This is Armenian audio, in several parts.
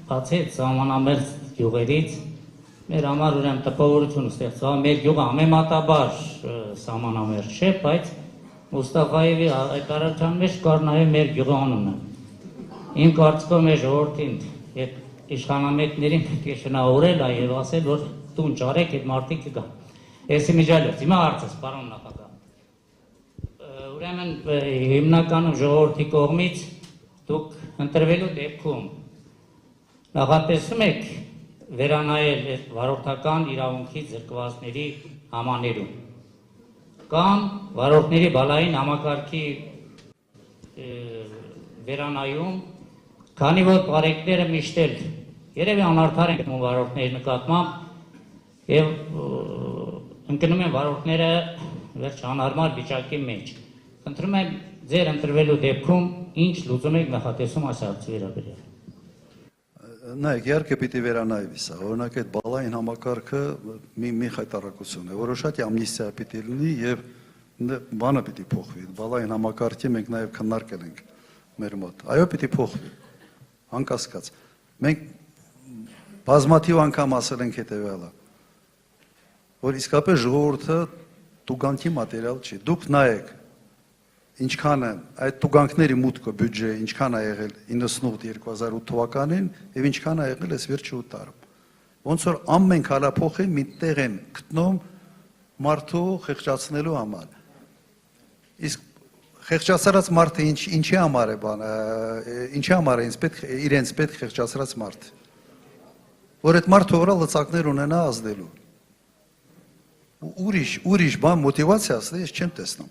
բացի սահմանամերձ գյուղերից մեր համար ուրեմն տպավորություն ստեղծવા մեր գյուղը ամենատաբար սահմանամերձ չէ, բայց Մուստաֆայևի հայտարարության մեջ կար նաև մեր գյուղի անունը։ Իմ կարծիքով մեր ժողովրդին եւ իշխանամետներին պետք է շնորհել եւ ասել, որ տուն ճարեք այդ մարդիկ կգան։ Էսի միջալից հիմա հարցս, պարոն նախագահ։ Ուրեմն հիմնականում ժողովրդի կողմից դուք ընտրվելու դեպքում նախատեսում եք վերանայել այդ վարորդական իրավունքի զրկվածների համաներում կամ վարորդների բալային համակարգի վերանայում, քանի որ բարեկները միշտ էլ երևի անարդար են վարորդների նկատմամբ եւ ընկնում են վարորդները վերջ անհարմար վիճակի մեջ։ Խնդրում եմ ձեր ընտրվելու դեպքում ինչ լուծում եք նախատեսում այս հարցի վերաբերյալ։ Նայեք, իհարկե պիտի վերանայվի սա, օրինակ այդ բալային համակարգը մի խայտարակություն է, որոշակի ամնիստիա պիտի լինի եւ բանը պիտի փոխվի, բալային համակարգի մենք նաեւ քննարկել ենք մեր մոտ, այո պիտի փոխվի, անկասկած, մենք բազմաթիվ անգամ ասել ենք հետեւյալը, որ իսկապես ժողովուրդը տուգանքի մատերիալ չի, դուք նայեք, ինչքան է այդ տուգանքների մուտքը բյուջե, ինչքան է եղել 98-2008 թվականին եւ ինչքան է եղել այս վերջի 8 տարում։ Ոնց որ ամեն քալափոխի մի տեղ են գտնում մարդու խեղճացնելու համար։ Իսկ խեղճացած մարդը ինչի համար է բանը, ինչի համար է իրենց պետք խեղճացած մարդը։ Որ այդ մարդը վրա լծակներ ունենա ազդելու։ Ուրիշ բան մոտիվացիա, ես չեմ տեսնում։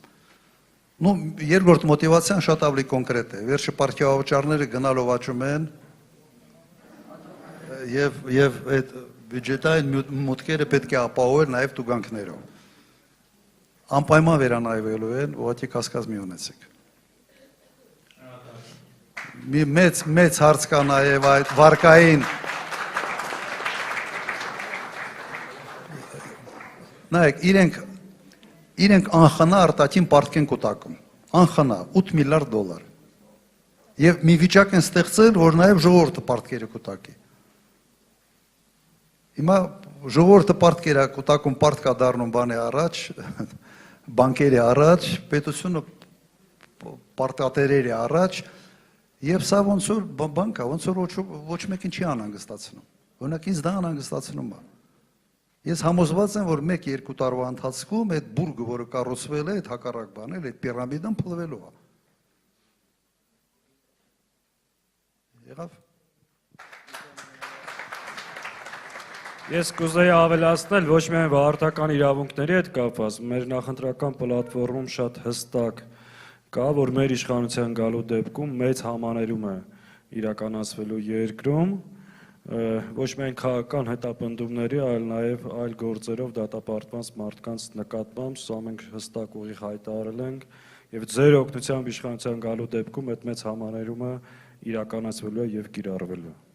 Ну, երկրորդ մոտիվացիան շատ ավելի կոնկրետ է։ Վերջը պարտիավաճառները գնալով աճում են եւ այդ բյուջետային մուտքերը պետք է ապահովել նաեւ տուգանքներով։ Անպայման վերանայվելու են, ուղղակի կասկած մի ունեցեք։ Մի մեծ հարց կա նաեւ այդ վարկային նայեք, իրենք անխնա արտաքին պարտք են կուտակում, անխնա, 8 միլիարդ դոլար։ Եվ մի վիճակ են ստեղծել, որ նաև ժողովուրդը պարտքերը կուտակի։ Հիմա ժողովուրդը պարտքերը կուտակում, պարտք է դառնում բանի առաջ, բանկերի առաջ, պետությունը պարտատերերի առաջ, եւ սա ոնց որ բան կա, ոնց որ ոչ մեկին չի անհանգստացնում։ Օրինակ ինձ դա անհանգստացնում է։ Ես համոզված եմ, որ 1-2 տարվա ընթացքում այդ բուրգը, որը կառուցվել է, այդ հակառակ բանել, այդ պիրամիդան փլվելու է։ Եղավ։ Ես կուզեի ավելացնել ոչ միայն վարորդական իրավունքների հետ կապված, մեր նախընտրական պլատֆորմում շատ հստակ կա, որ մեր իշխանության գալու դեպքում մեծ համաներում է իրականացվելու երկրում, ոչ միայն քաղաքական հետապնդումների, այլ նաև այլ գործերով դատապարտված մարդկանց նկատմամբ, սա մենք հստակ ուղիղ հայտարարել ենք եւ ձեր օգնությամբ իշխանության գալու դեպքում այդ մեծ համաներումը իրականացվելու է եւ կիրառվելու է։